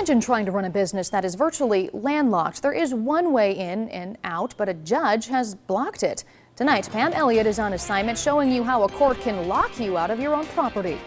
Imagine trying to run a business that is virtually landlocked. There is one way in and out, but a judge has blocked it. Tonight, Pam Elliott is on assignment showing you how a court can lock you out of your own property.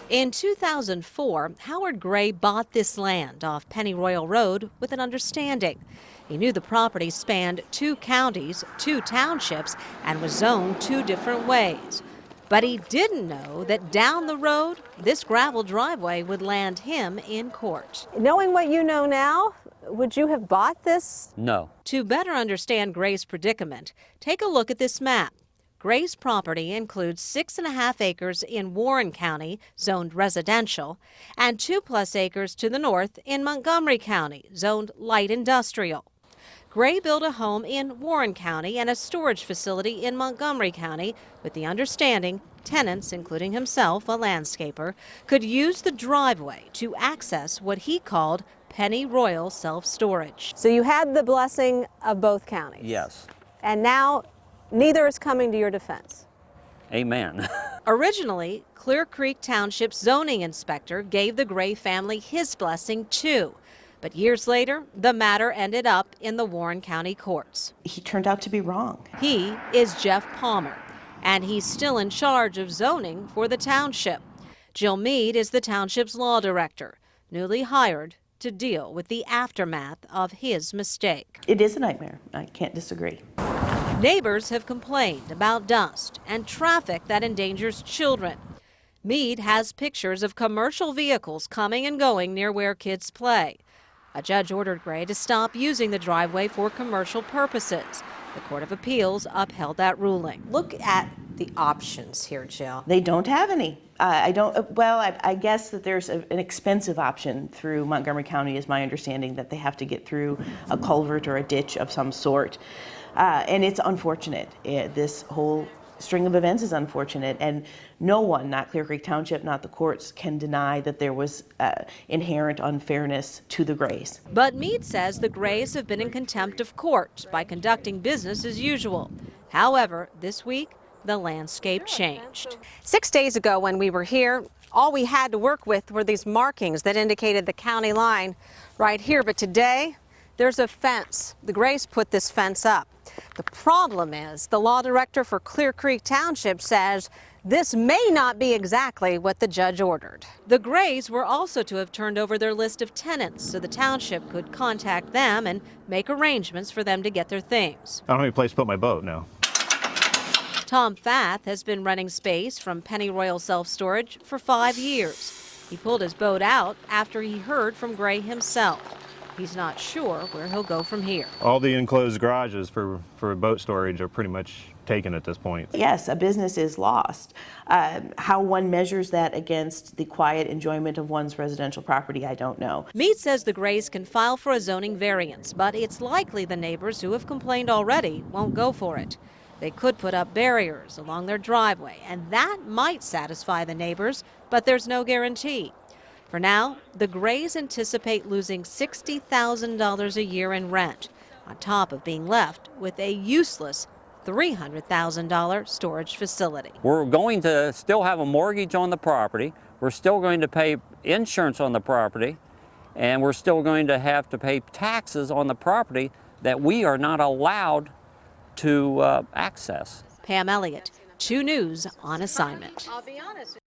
In 2004, Howard Gray bought this land off Pennyroyal Road with an understanding. He knew the property spanned 2 counties, 2 townships, and was zoned 2 different ways. But he didn't know that down the road, this gravel driveway would land him in court. Knowing what you know now, would you have bought this? No. To better understand Gray's predicament, take a look at this map. Gray's property includes 6.5 acres in Warren County, zoned residential, and 2+ acres to the north in Montgomery County, zoned light industrial. Gray built a home in Warren County and a storage facility in Montgomery County with the understanding tenants, including himself, a landscaper, could use the driveway to access what he called Pennyroyal self-storage. So you had the blessing of both counties? Yes. And now neither is coming to your defense? Amen. Originally, Clear Creek Township's zoning inspector gave the Gray family his blessing too. But years later, the matter ended up in the Warren County courts. He turned out to be wrong. He is Jeff Palmer, and he's still in charge of zoning for the township. Jill Mead is the township's law director, newly hired to deal with the aftermath of his mistake. It is a nightmare. I can't disagree. Neighbors have complained about dust and traffic that endangers children. Mead has pictures of commercial vehicles coming and going near where kids play. A judge ordered Gray to stop using the driveway for commercial purposes. The Court of Appeals upheld that ruling. Look at the options here, Jill. They don't have any. I guess that there's an expensive option through Montgomery County, is my understanding, that they have to get through a culvert or a ditch of some sort. And it's unfortunate. This whole string of events is unfortunate, and no one, not Clear Creek Township, not the courts, can deny that there was inherent unfairness to the Grays. But Mead says the Grays have been in contempt of court by conducting business as usual. However, this week, the landscape changed. 6 days ago when we were here, all we had to work with were these markings that indicated the county line right here. But today, there's a fence. The Grays put this fence up. The problem is the law director for Clear Creek Township says this may not be exactly what the judge ordered. The Grays were also to have turned over their list of tenants so the township could contact them and make arrangements for them to get their things. I don't have any place to put my boat now. Tom Fath has been renting space from Pennyroyal Self-Storage for 5 years. He pulled his boat out after he heard from Gray himself. He's not sure where he'll go from here. All the enclosed garages for boat storage are pretty much taken at this point. Yes, a business is lost. How one measures that against the quiet enjoyment of one's residential property, I don't know. Mead says the Grays can file for a zoning variance, but it's likely the neighbors who have complained already won't go for it. They could put up barriers along their driveway, and that might satisfy the neighbors, but there's no guarantee. For now, the Grays anticipate losing $60,000 a year in rent, on top of being left with a useless $300,000 storage facility. We're going to still have a mortgage on the property. We're still going to pay insurance on the property, and we're still going to have to pay taxes on the property that we are not allowed to access. Pam Elliott, 2 News on assignment. I'll be honest.